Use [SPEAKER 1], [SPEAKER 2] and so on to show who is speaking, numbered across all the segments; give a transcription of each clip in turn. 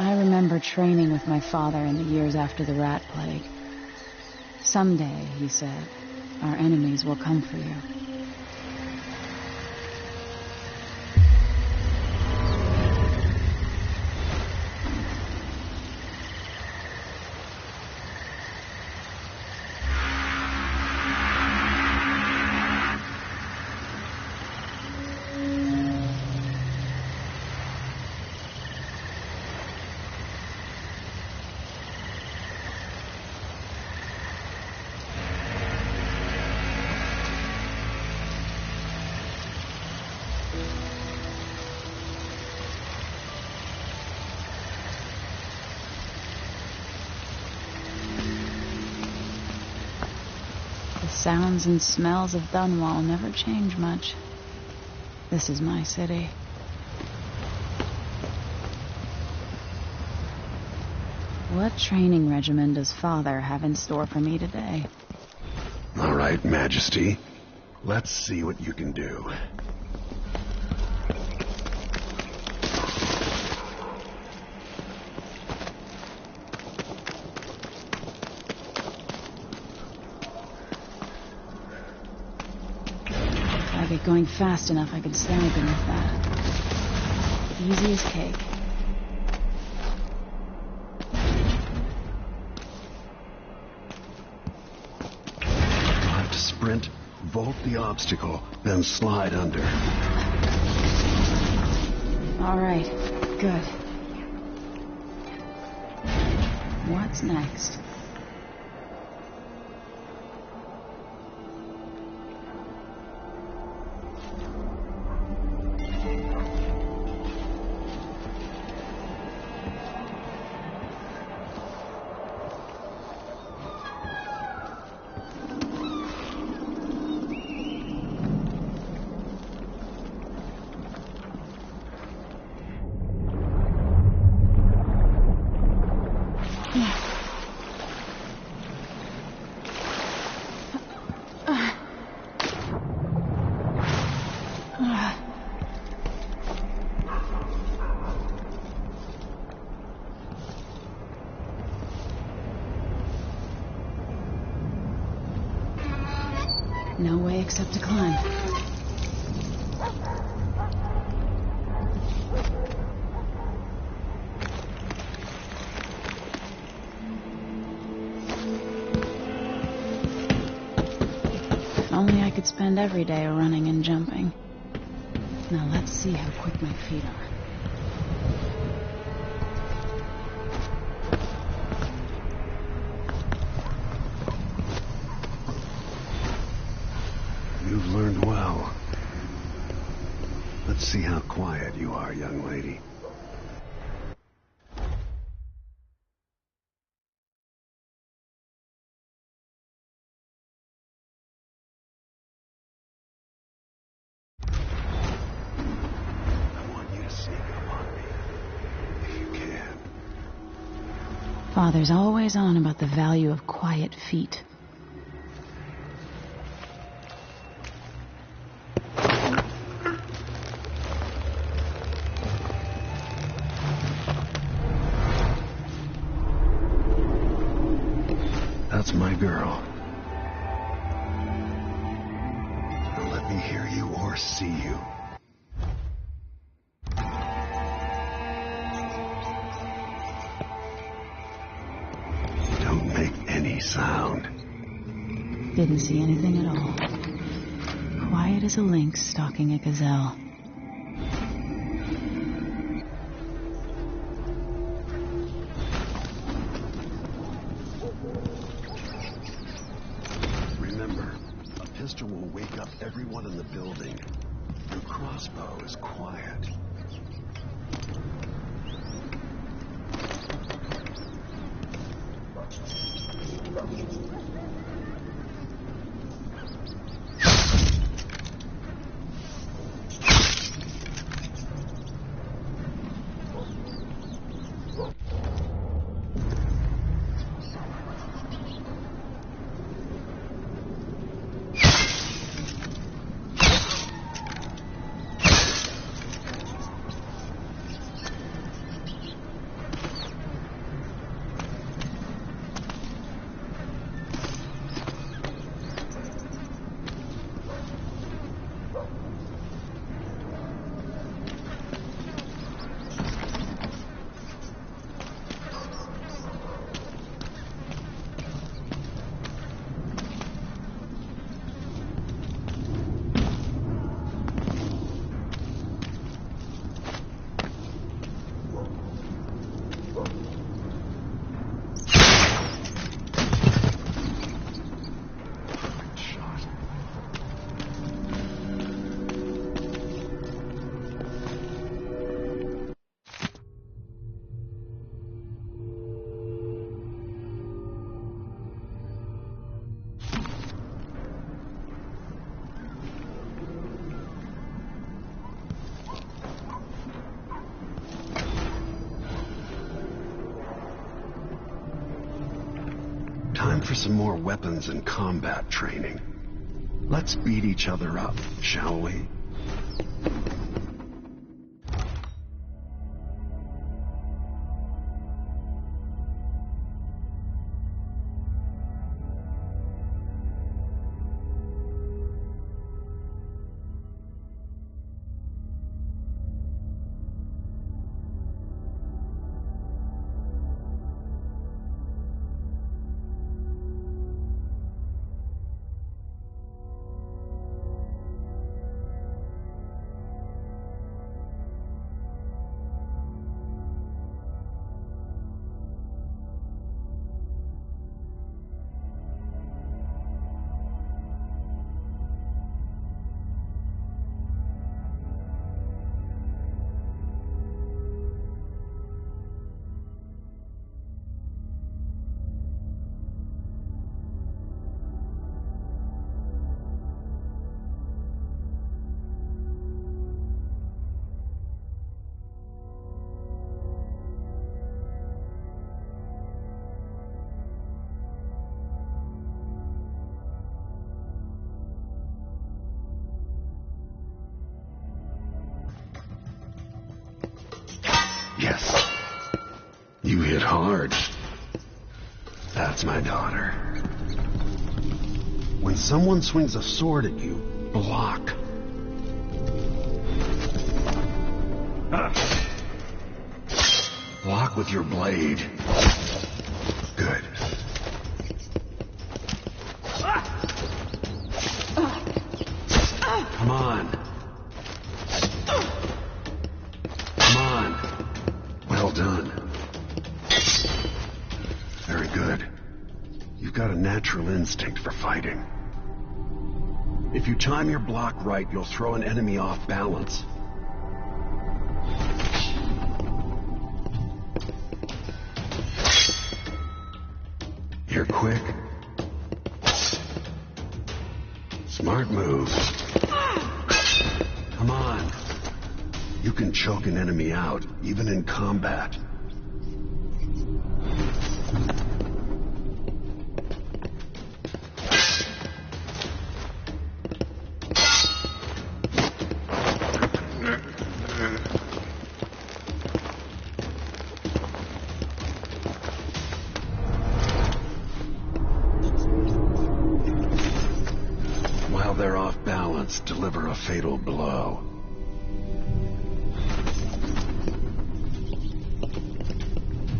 [SPEAKER 1] I remember training with my father in the years after the rat plague. Someday, he said, our enemies will come for you. Sounds and smells of Dunwall never change much. This is my city. What training regimen does Father have in store for me today?
[SPEAKER 2] All right, Majesty. Let's see what you can do.
[SPEAKER 1] If I get going fast enough, I could stand beneath that. Easy as cake.
[SPEAKER 2] You'll have to sprint, vault the obstacle, then slide under.
[SPEAKER 1] All right, good. What's next? No way except to climb. If only I could spend every day running and jumping. Now let's see how quick my feet are.
[SPEAKER 2] You've learned well. Let's see how quiet you are, young lady. I want you to sneak up on me, if you can.
[SPEAKER 1] Father's always on about the value of quiet feet.
[SPEAKER 2] That's my girl. Now let me hear you or see you. Don't make any sound.
[SPEAKER 1] Didn't see anything at all. Quiet as a lynx stalking a gazelle.
[SPEAKER 2] Remember, a pistol will wake up everyone in the building. Your crossbow is quiet. Time for some more weapons and combat training. Let's beat each other up, shall we? Yes. You hit hard. That's my daughter. When someone swings a sword at you, block. Block with your blade. Good. Come on. Come on. Well done. Very good. You've got a natural instinct for fighting. If you time your block right, you'll throw an enemy off balance. You're quick. Smart move. Come on. You can choke an enemy out, even in combat. While they're off balance, deliver a fatal blow.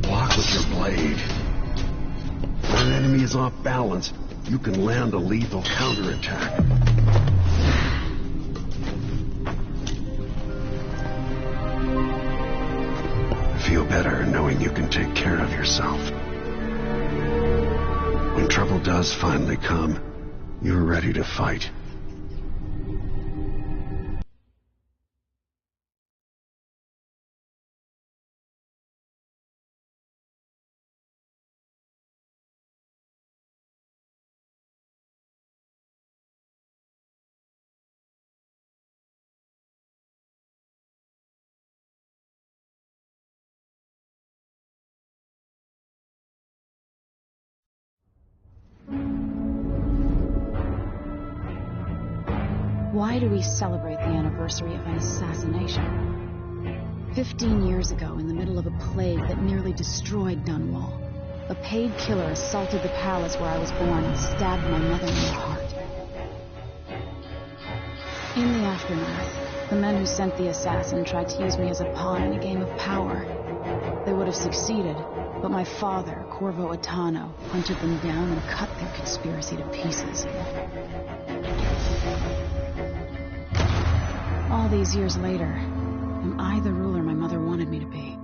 [SPEAKER 2] Block with your blade. When an enemy is off balance, you can land a lethal counterattack. Feel better knowing you can take care of yourself. When trouble does finally come, you're ready to fight.
[SPEAKER 1] Why do we celebrate the anniversary of an assassination? 15 years ago, in the middle of a plague that nearly destroyed Dunwall, a paid killer assaulted the palace where I was born and stabbed my mother in the heart. In the aftermath, the men who sent the assassin tried to use me as a pawn in a game of power. They would have succeeded, but my father, Corvo Atano, hunted them down and cut their conspiracy to pieces. All these years later, am I the ruler my mother wanted me to be?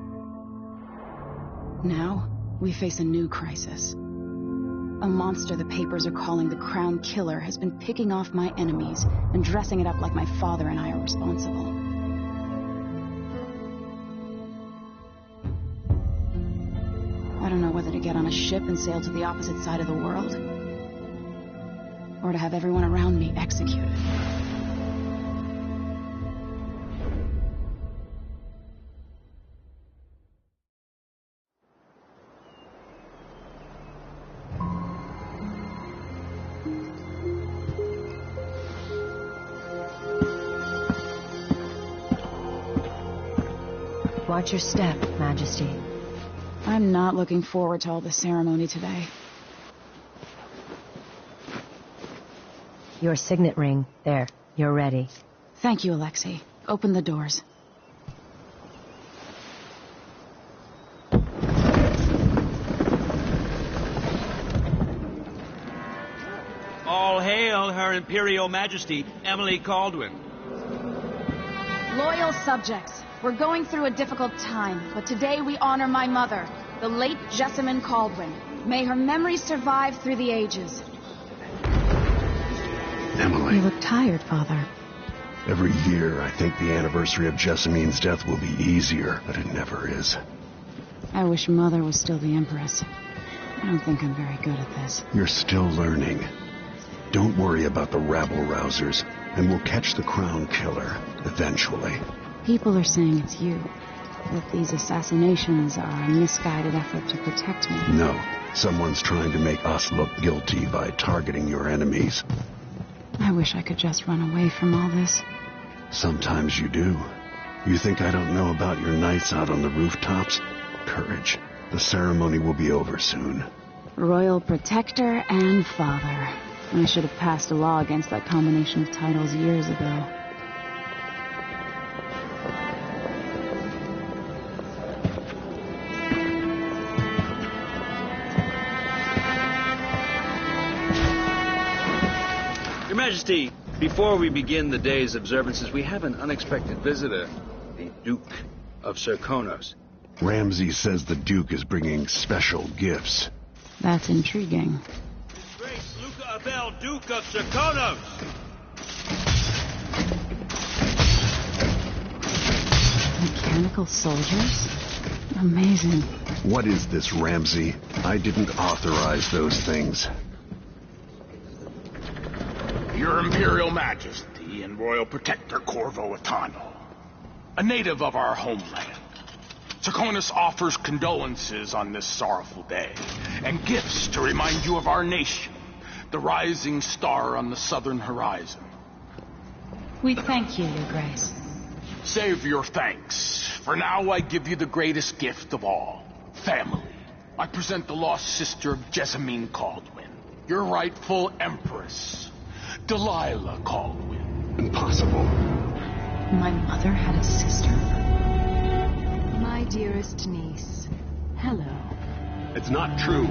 [SPEAKER 1] Now, we face a new crisis. A monster the papers are calling the Crown Killer has been picking off my enemies and dressing it up like my father and I are responsible. I don't know whether to get on a ship and sail to the opposite side of the world, or to have everyone around me executed.
[SPEAKER 3] Watch your step, Majesty.
[SPEAKER 1] I'm not looking forward to all the ceremony today.
[SPEAKER 3] Your signet ring. There. You're ready.
[SPEAKER 1] Thank you, Alexei. Open the doors.
[SPEAKER 4] All hail Her Imperial Majesty, Emily Caldwin.
[SPEAKER 1] Loyal subjects, we're going through a difficult time, but today we honor my mother, the late Jessamine Caldwin. May her memory survive through the ages.
[SPEAKER 2] Emily.
[SPEAKER 1] You look tired, Father.
[SPEAKER 2] Every year, I think the anniversary of Jessamine's death will be easier, but it never is.
[SPEAKER 1] I wish Mother was still the Empress. I don't think I'm very good at this.
[SPEAKER 2] You're still learning. Don't worry about the rabble-rousers, and we'll catch the Crown Killer, eventually.
[SPEAKER 1] People are saying it's you. That these assassinations are a misguided effort to protect me.
[SPEAKER 2] No. Someone's trying to make us look guilty by targeting your enemies.
[SPEAKER 1] I wish I could just run away from all this.
[SPEAKER 2] Sometimes you do. You think I don't know about your nights out on the rooftops? Courage. The ceremony will be over soon.
[SPEAKER 1] Royal Protector and Father. I should have passed a law against that combination of titles years ago.
[SPEAKER 4] Your Majesty, before we begin the day's observances, we have an unexpected visitor, the Duke of Serkonos.
[SPEAKER 2] Ramsay says the Duke is bringing special gifts.
[SPEAKER 1] That's intriguing.
[SPEAKER 4] His Grace Luca Abel, Duke of Serkonos!
[SPEAKER 1] Mechanical soldiers? Amazing.
[SPEAKER 2] What is this, Ramsay? I didn't authorize those things.
[SPEAKER 5] Your Imperial Majesty and Royal Protector Corvo Attano, a native of our homeland. Serkonos offers condolences on this sorrowful day, and gifts to remind you of our nation, the rising star on the southern horizon.
[SPEAKER 3] We thank you, Your Grace.
[SPEAKER 5] Save your thanks. For now, I give you the greatest gift of all, family. I present the lost sister of Jessamine Caldwin, your rightful empress, Delilah Caldwin.
[SPEAKER 2] Impossible.
[SPEAKER 3] My mother had a sister?
[SPEAKER 6] My dearest niece, hello.
[SPEAKER 2] It's not true.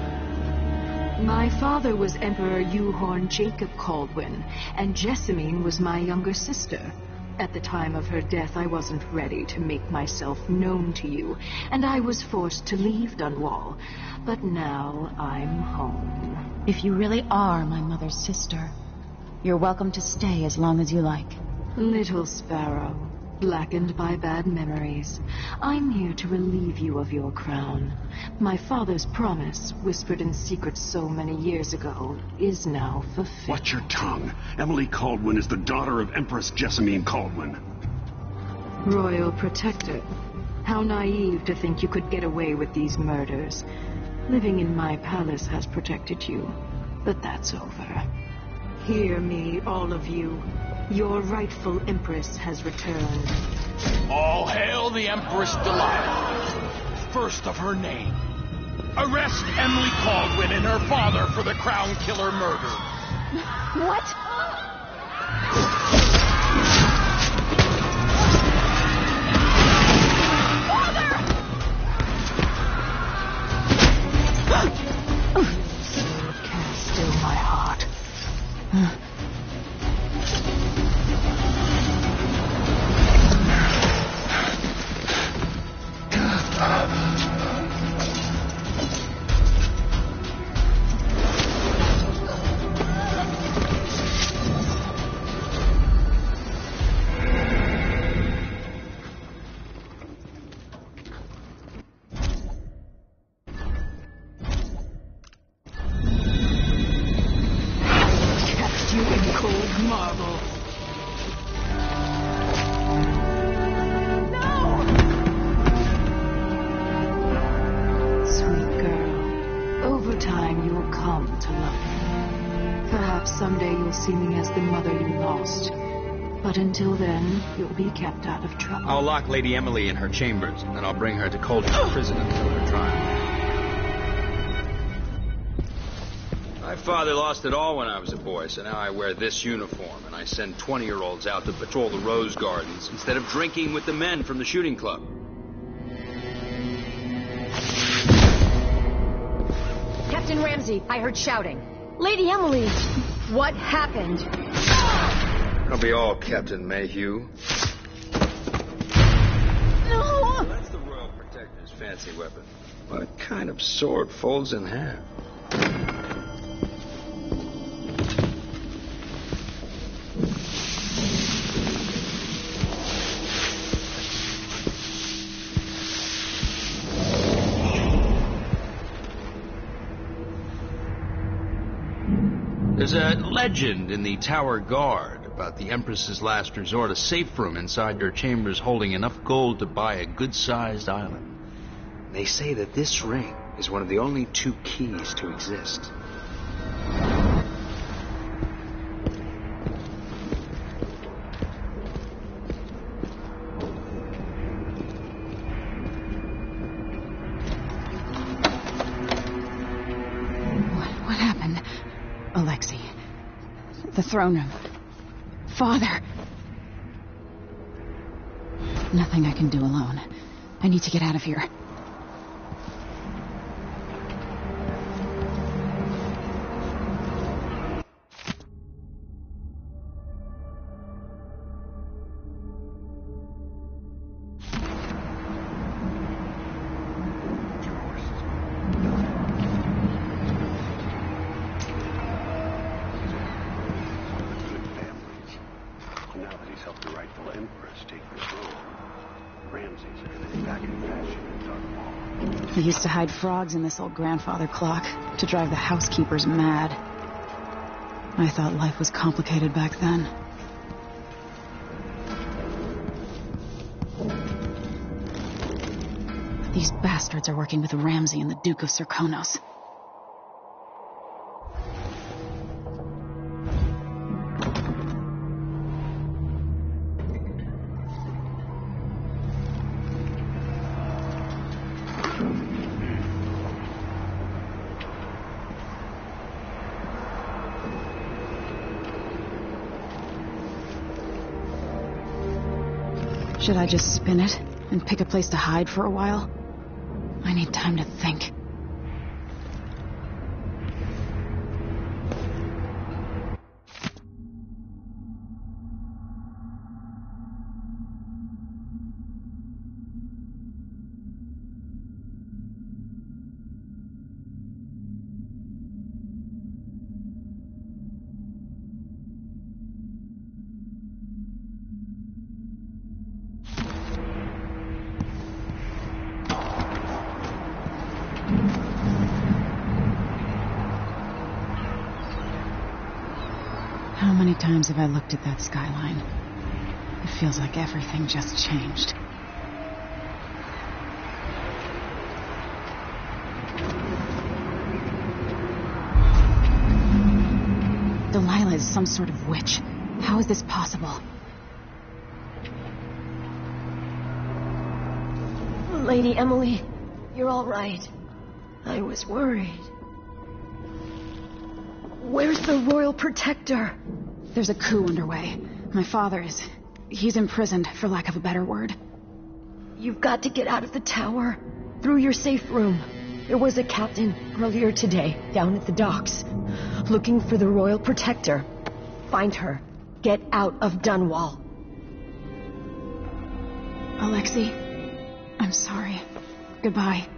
[SPEAKER 6] My father was Emperor Yuhorn Jacob Caldwin, and Jessamine was my younger sister. At the time of her death, I wasn't ready to make myself known to you, and I was forced to leave Dunwall. But now I'm home.
[SPEAKER 1] If you really are my mother's sister, you're welcome to stay as long as you like.
[SPEAKER 6] Little sparrow, blackened by bad memories, I'm here to relieve you of your crown. My father's promise, whispered in secret so many years ago, is now fulfilled.
[SPEAKER 2] Watch your tongue. Emily Caldwin is the daughter of Empress Jessamine Caldwin.
[SPEAKER 6] Royal Protector, how naive to think you could get away with these murders. Living in my palace has protected you, but that's over. Hear me, all of you. Your rightful Empress has returned.
[SPEAKER 5] All hail the Empress Delilah, first of her name. Arrest Emily Caldwin and her father for the Crown Killer murder.
[SPEAKER 1] What?
[SPEAKER 6] Can't still my heart. But until then, you'll be kept out of trouble.
[SPEAKER 4] I'll lock Lady Emily in her chambers, and then I'll bring her to Cauldron Prison until her trial. My father lost it all when I was a boy, so now I wear this uniform, and I send 20-year-olds out to patrol the rose gardens instead of drinking with the men from the shooting club.
[SPEAKER 3] Captain Ramsey, I heard shouting. Lady Emily, what happened?
[SPEAKER 4] I'll be all Captain Mayhew.
[SPEAKER 3] No!
[SPEAKER 4] That's the Royal Protector's fancy weapon. What kind of sword folds in half? There's a legend in the Tower Guard about the Empress's last resort, a safe room inside your chambers holding enough gold to buy a good-sized island. They say that this ring is one of the only 2 keys to exist.
[SPEAKER 1] What happened? Alexei. The throne room. Father. Nothing I can do alone. I need to get out of here. They used to hide frogs in this old grandfather clock to drive the housekeepers mad. I thought life was complicated back then. These bastards are working with Ramsey and the Duke of Serkonos. Should I just spin it and pick a place to hide for a while? I need time to think. How many times have I looked at that skyline? It feels like everything just changed. Delilah is some sort of witch. How is this possible?
[SPEAKER 3] Lady Emily, you're all right. I was worried. Where's the Royal Protector?
[SPEAKER 1] There's a coup underway. My father is... he's imprisoned, for lack of a better word.
[SPEAKER 3] You've got to get out of the tower. Through your safe room. There was a captain earlier today, down at the docks. Looking for the Royal Protector. Find her. Get out of Dunwall.
[SPEAKER 1] Alexei, I'm sorry. Goodbye.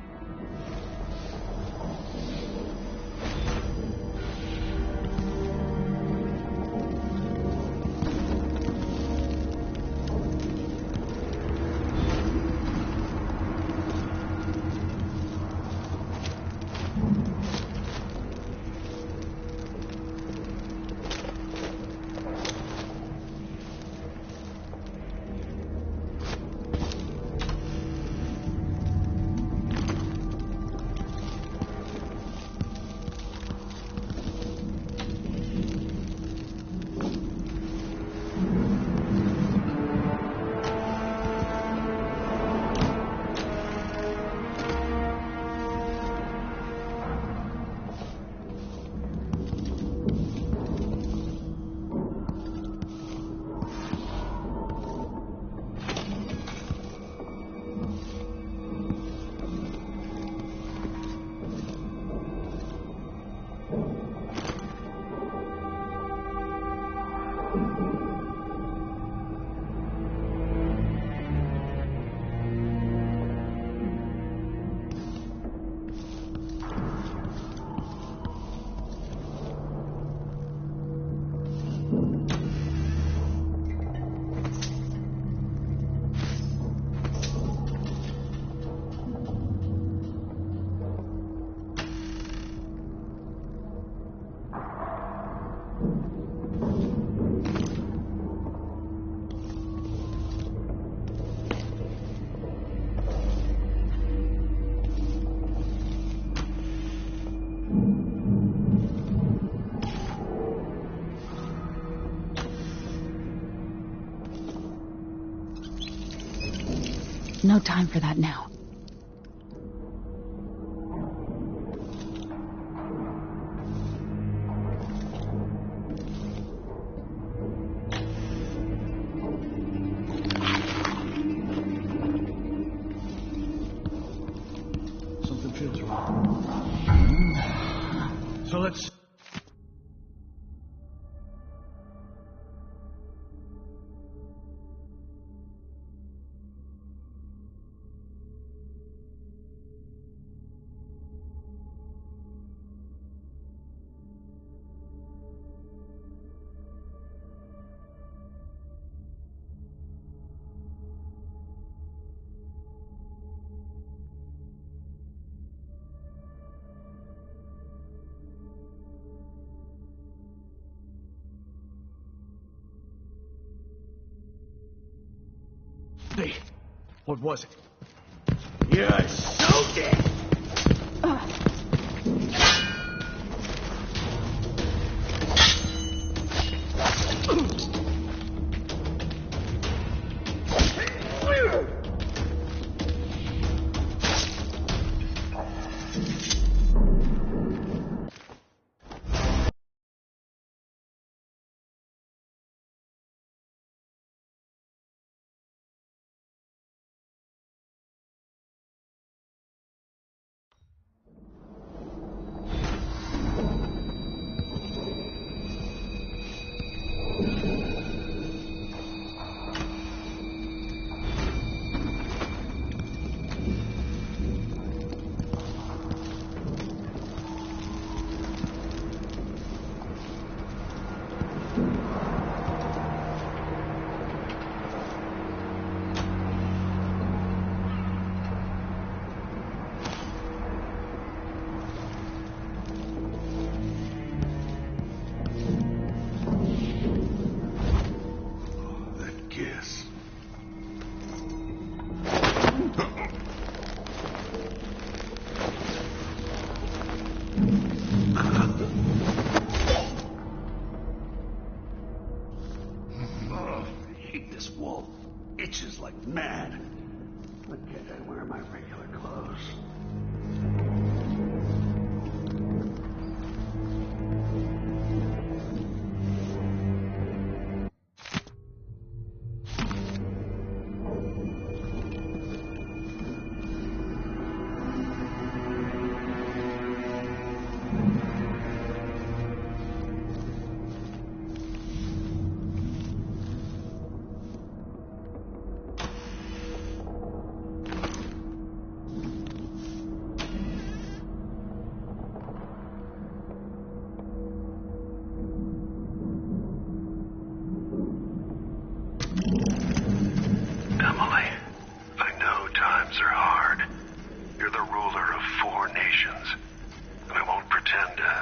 [SPEAKER 1] No time for that now.
[SPEAKER 2] Something feels wrong. So let's... Hey, what was it? You're so dead! This wolf itches like mad. Why can't I wear my regular clothes?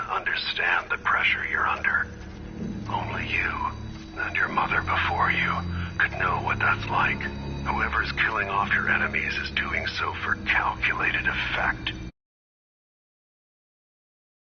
[SPEAKER 2] Understand the pressure you're under. Only you, and your mother before you, could know what that's like. Whoever's killing off your enemies is doing so for calculated effect.